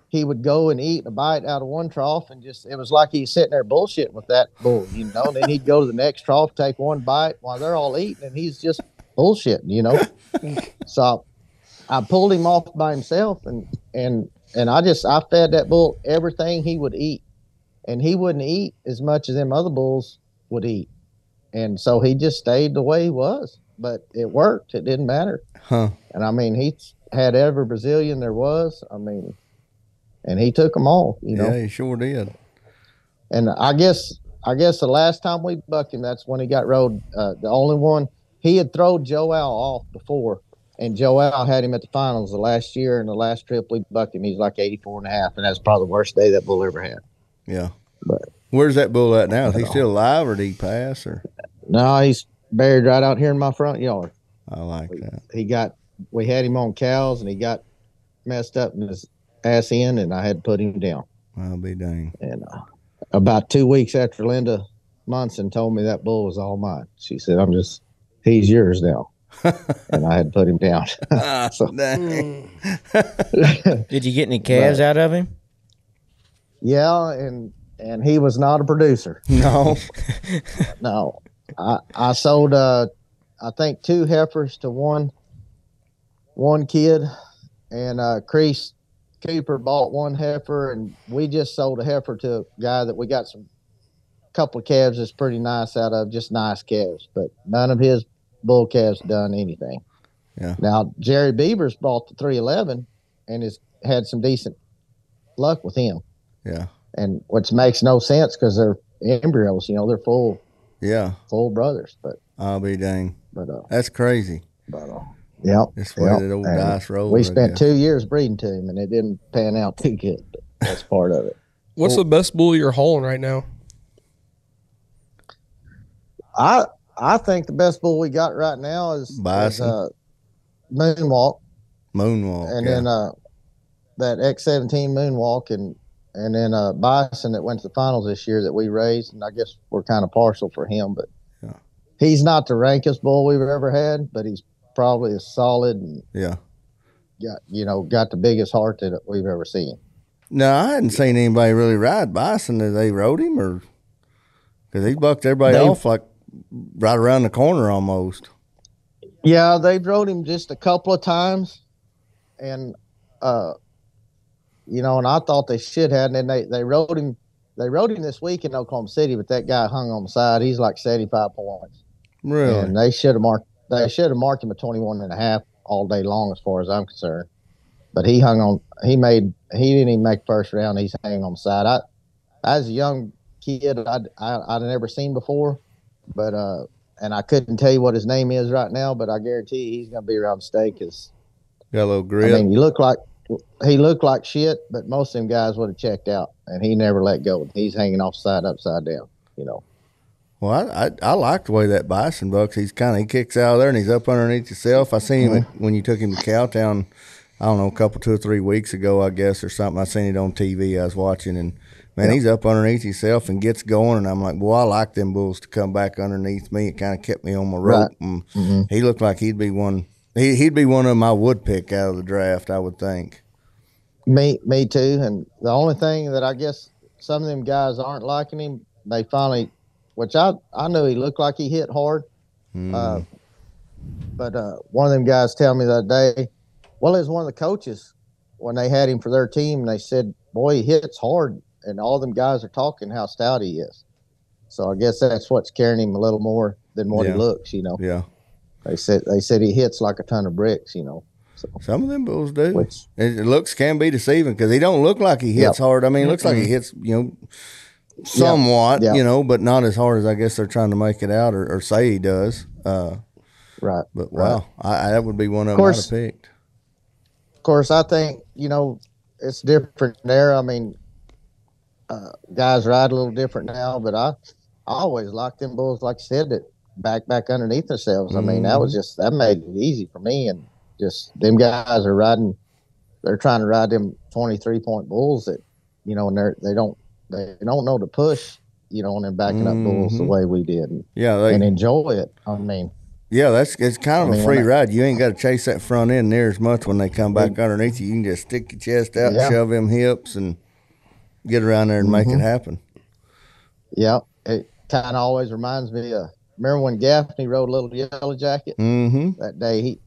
he would go and eat a bite out of one trough and it was like he's sitting there bullshitting with that bull, you know. And then he'd go to the next trough, take one bite while they're all eating, and he's just bullshitting, you know. So I pulled him off by himself, and I fed that bull everything he would eat, and he wouldn't eat as much as them other bulls would eat, and so he just stayed the way he was. But it worked. It didn't matter. Huh. And I mean, he had every Brazilian there was. I mean, and he took them all. You know, yeah, he sure did. And I guess the last time we bucked him, that's when he got rode. The only one he had thrown Joe Al off before. And Joe Al had him at the finals the last year, and the last trip we bucked him, he's like 84.5, and that's probably the worst day that bull ever had. Yeah. But where's that bull at now? Is he still alive, or did he pass? Or no, he's buried right out here in my front yard. I like that. We had him on cows, and he got messed up in his ass end, and I had to put him down. I'll be dang. And about 2 weeks after Linda Munson told me that bull was all mine, she said, he's yours now. And I had to put him down. So, dang. Did you get any calves out of him? Yeah, and he was not a producer. No. No. I sold I think 2 heifers to one kid, and Crease Cooper bought 1 heifer, and we just sold a heifer to a guy that we got couple of calves that's pretty nice out of, just nice calves, but none of his bull calves done anything. Yeah. Now Jerry Beavers bought the 311 and has had some decent luck with him. Yeah. And which makes no sense because they're embryos, you know, they're full brothers. But I'll be dang. But that's crazy. But yeah. That's the way that old dice rolls. We spent 2 years breeding to him, and it didn't pan out too good. But that's part of it. What's the best bull you're hauling right now? I think the best bull we got right now is Moonwalk. Moonwalk. And then that X17 Moonwalk, and then Bison that went to the finals this year that we raised, and I guess we're kind of partial for him, but he's not the rankest bull we've ever had, but he's probably as solid and got the biggest heart that we've ever seen. No, I hadn't seen anybody really ride Bison. Did they rode him, or because he bucked everybody off like right around the corner almost? Yeah, they rode him just a couple of times, and and I thought they should have. And then they rode him. They rode him this week in Oklahoma City, but that guy hung on the side. He's like 75 points. Really? And they should have marked. They should have marked him at 21.5 all day long, as far as I'm concerned. But he hung on. He didn't even make first round. He's hanging on the side. I as a young kid, I'd never seen before, but and I couldn't tell you what his name is right now, but I guarantee he's going to be around the stake. Cause got a little grip. I mean, he looked like shit, but most of them guys would have checked out, and he never let go. He's hanging off side upside down. Well, I like the way that Bison bucks. He kicks out of there and he's up underneath himself. I seen him when you took him to Cowtown. I don't know, 2 or 3 weeks ago, I guess, or something. I seen it on TV. I was watching, and man, he's up underneath himself and gets going. And I'm like, well, I like them bulls to come back underneath me. It kind of kept me on my rope. Right. And he looked like he'd be one. He'd be one of them I would pick out of the draft, I would think. Me too. And the only thing that I guess some of them guys aren't liking him, they finally, which I knew he looked like he hit hard. But one of them guys tell me the other day, well, it was one of the coaches when they had him for their team, and they said, boy, he hits hard, and all them guys are talking how stout he is. So I guess that's what's carrying him a little more than what he looks, Yeah. They said he hits like a ton of bricks, So. Some of them bulls do. Looks can be deceiving because he don't look like he hits hard. I mean, it looks like he hits, somewhat, but not as hard as I guess they're trying to make it out or say he does. Right. But wow, that would be one of them I'd have picked. Of course, I think, it's different there. I mean, guys ride a little different now, but I always liked them bulls, like you said, that back underneath themselves. I mean, that made it easy for me. And just them guys are riding, they're trying to ride them 23-point bulls that, and they don't know to push, on them backing up bulls the way we did. And enjoy it. I mean. Yeah, it's kind of a free ride. You ain't got to chase that front end near as much when they come back underneath you. You can just stick your chest out, shove them hips, and get around there and make it happen. Yeah, it kind of always reminds me of, remember when Gaffney rode a little Yellow Jacket? That day,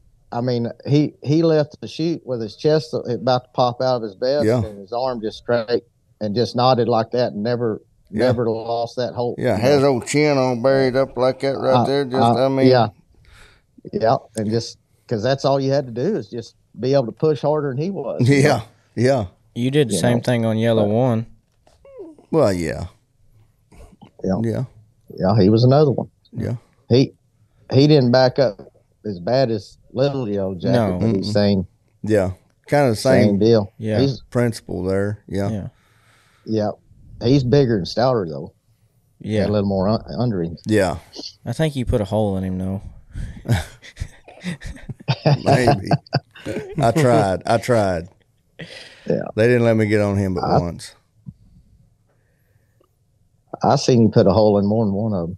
he left the chute with his chest about to pop out of his vest and his arm just straight and just nodded like that and never lost that hold. Yeah, had his old chin on buried up like that right there. Yeah, and just because that's all you had to do is just be able to push harder than he was. Yeah. You did the same thing on Yellow One. Well, yeah. Yeah, he was another one. Yeah. He didn't back up as bad as Little Yellow Jacket, but he's same. Yeah, kind of the same deal. Yeah, he's principle there. Yeah. He's bigger and stouter though. Yeah, a little more under him. Yeah, I think you put a hole in him though. Maybe. I tried. Yeah, they didn't let me get on him but once. I seen you put a hole in more than one of them.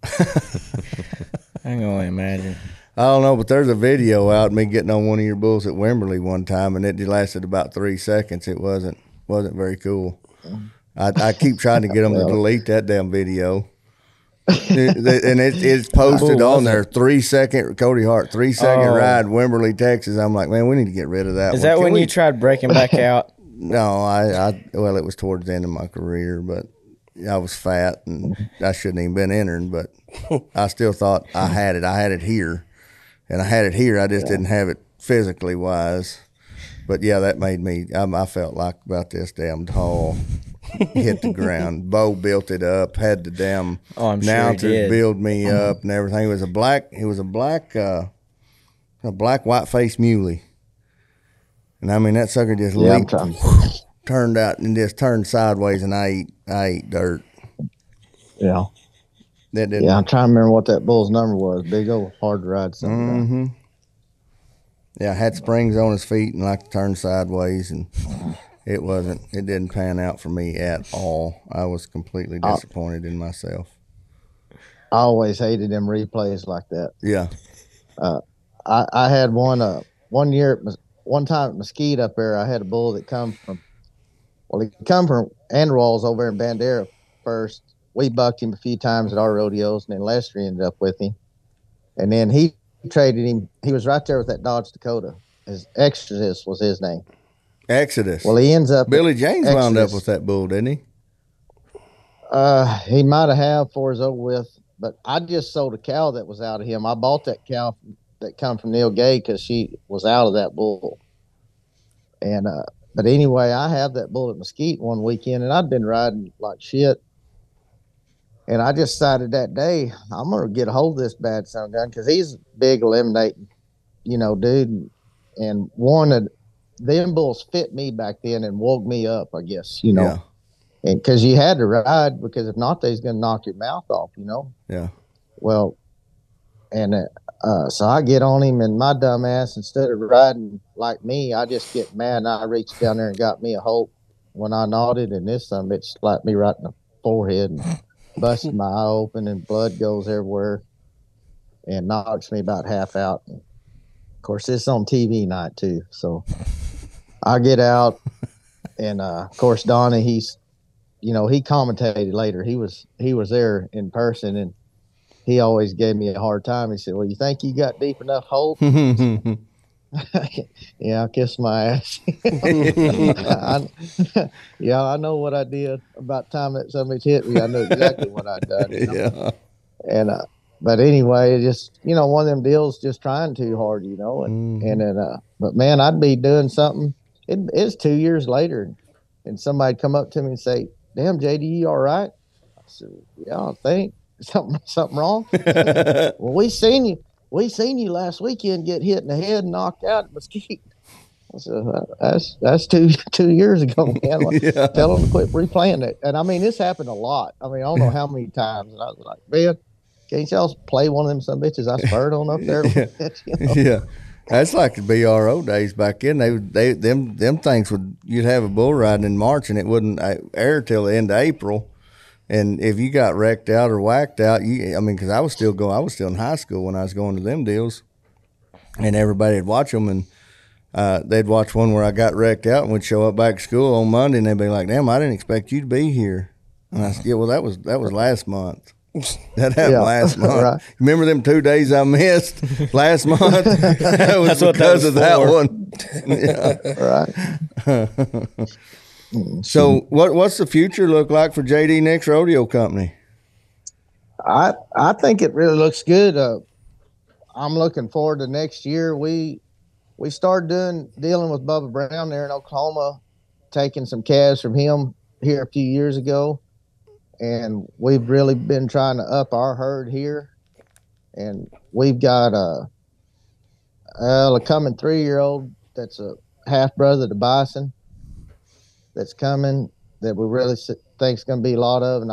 I can only imagine. I don't know, but there's a video out of me getting on one of your bulls at Wimberley one time, and it lasted about 3 seconds. It wasn't very cool. I keep trying to get them to delete that damn video. And it's posted on there. 3 second Cody Hart, 3 second ride, Wimberley, Texas. I'm like, man, we need to get rid of that. Is that when you tried breaking back out? No, well, it was towards the end of my career, but I was fat and I shouldn't even been entering. But I still thought I had it. I had it here, and I had it here. I just didn't have it physically wise. But yeah, that made me. I felt like about this damn tall. Hit the ground. Bo built it up. Had the damn announcers build me up and everything. It was a black white faced muley, and I mean that sucker just leaped and turned out and just turned sideways, and I ate dirt. Yeah, I'm trying to remember what that bull's number was. Big old hard to ride something. Yeah, had springs on his feet and like to turn sideways and. It wasn't. It didn't pan out for me at all. I was completely disappointed in myself. I always hated them replays like that. Yeah. I had one time at Mesquite up there. I had a bull that come from Andrewall's over in Bandera first. We bucked him a few times at our rodeos, and then Lester ended up with him. And then he traded him. He was right there with that Dodge Dakota. His Exodus was his name. Exodus. Well, he ends up. Billy James wound up with that bull, didn't he? He might have before it's over with. But I just sold a cow that was out of him. I bought that cow that come from Neil Gay because she was out of that bull. And but anyway, I have that bull at Mesquite one weekend, and I'd been riding like shit. And I just decided that day I'm gonna get a hold of this bad son of a gun because he's a big eliminating, dude. And one of them bulls fit me back then and woke me up, I guess, Yeah. And because you had to ride, because if not, they's going to knock your mouth off, Yeah. Well, and so I get on him, and my dumb ass, instead of riding like me, I just get mad, and I reached down there and got me a Holt when I nodded, and this son bitch slapped me right in the forehead and busted my eye open, and blood goes everywhere and knocks me about half out. And of course, it's on TV night, too. So I get out, and of course, Donnie, he's he commentated later. He was there in person, and he always gave me a hard time. He said, "Well, you think you got deep enough hole?" Yeah, I kissed my ass. I know what I did. About the time that somebody hit me, I knew exactly what I'd done. Yeah. And but anyway, just one of them deals, just trying too hard, and then but man, I'd be doing something. It's 2 years later, and somebody'd come up to me and say, "Damn, JD, you all right?" I said, "Yeah, I think something wrong." Well, we seen you last weekend get hit in the head and knocked out at Mesquite. I said, that's two years ago, man. Yeah. Tell them to quit replaying it. And I mean, this happened a lot. I mean, I don't know how many times. And I was like, man, can't y'all play one of them some bitches I spurred on up there? Yeah. That's like the BRO days back then. Them things you'd have a bull riding in March and it wouldn't air till the end of April. And if you got wrecked out or whacked out, because I was still in high school when I was going to them deals, and everybody would watch them, and they'd watch one where I got wrecked out and would show up back to school on Monday, and they'd be like, "Damn, I didn't expect you to be here." And I said, "Yeah, well, that was last month. That happened last month. Right. Remember them 2 days I missed last month? That was because of that one." Yeah. Right. So what's the future look like for JD Nix Rodeo Company? I think it really looks good. I'm looking forward to next year. We started dealing with Bubba Brown there in Oklahoma, taking some calves from him here a few years ago, and we've really been trying to up our herd here. And we've got a coming 3-year-old that's a half brother to Bison that's coming that we really think is going to be a lot of. And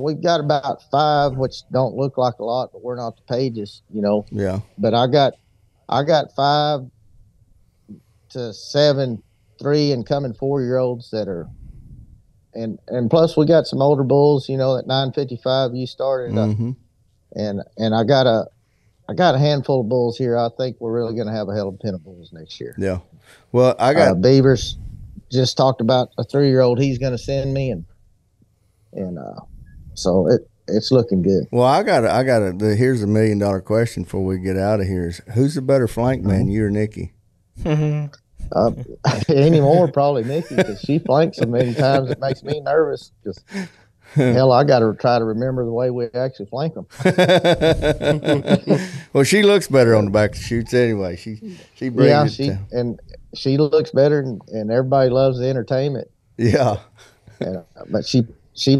we've got about 5, which don't look like a lot, but we're not the pages, Yeah. But I got 5 to 7, 3 and coming 4-year-olds that are, and plus we got some older bulls, at 955 you started, and I got a handful of bulls here. I think we're really going to have a hell of a pen of bulls next year. Yeah. Well, I got Beavers. Just talked about a 3-year-old he's going to send me, and so it's looking good. Well, I got here's $1 million question before we get out of here: is who's the better flank man, you or Nikki? Anymore, probably Nikki, because she flanks so many times it makes me nervous. Just hell, I got to try to remember the way we actually flank them. Well, she looks better on the back of the chutes anyway. She brings it. And she looks better, and everybody loves the entertainment. Yeah. But she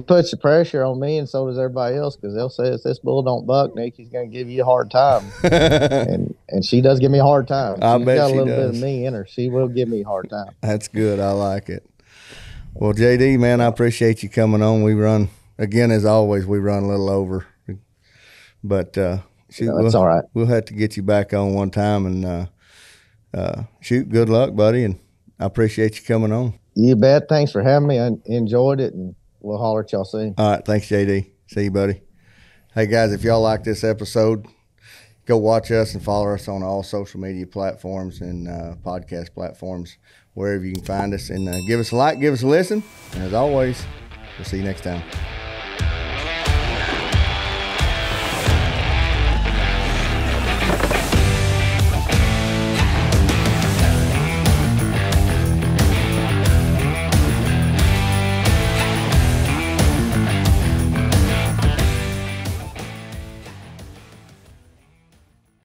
puts the pressure on me, and so does everybody else, because they'll say, if this bull don't buck, Nikki's going to give you a hard time. and she does give me a hard time. I bet got a she little does. bit of me in her. She will give me a hard time. That's good. I like it. Well, JD, man, I appreciate you coming on. We run, again, as always, we run a little over. But it's all right. We'll have to get you back on one time. And shoot, good luck, buddy. And I appreciate you coming on. You bet. Thanks for having me. I enjoyed it, and we'll holler at y'all soon. All right. Thanks, JD. See you, buddy. Hey, guys, if y'all like this episode, go watch us and follow us on all social media platforms and podcast platforms, wherever you can find us. And give us a like, give us a listen. And as always, we'll see you next time.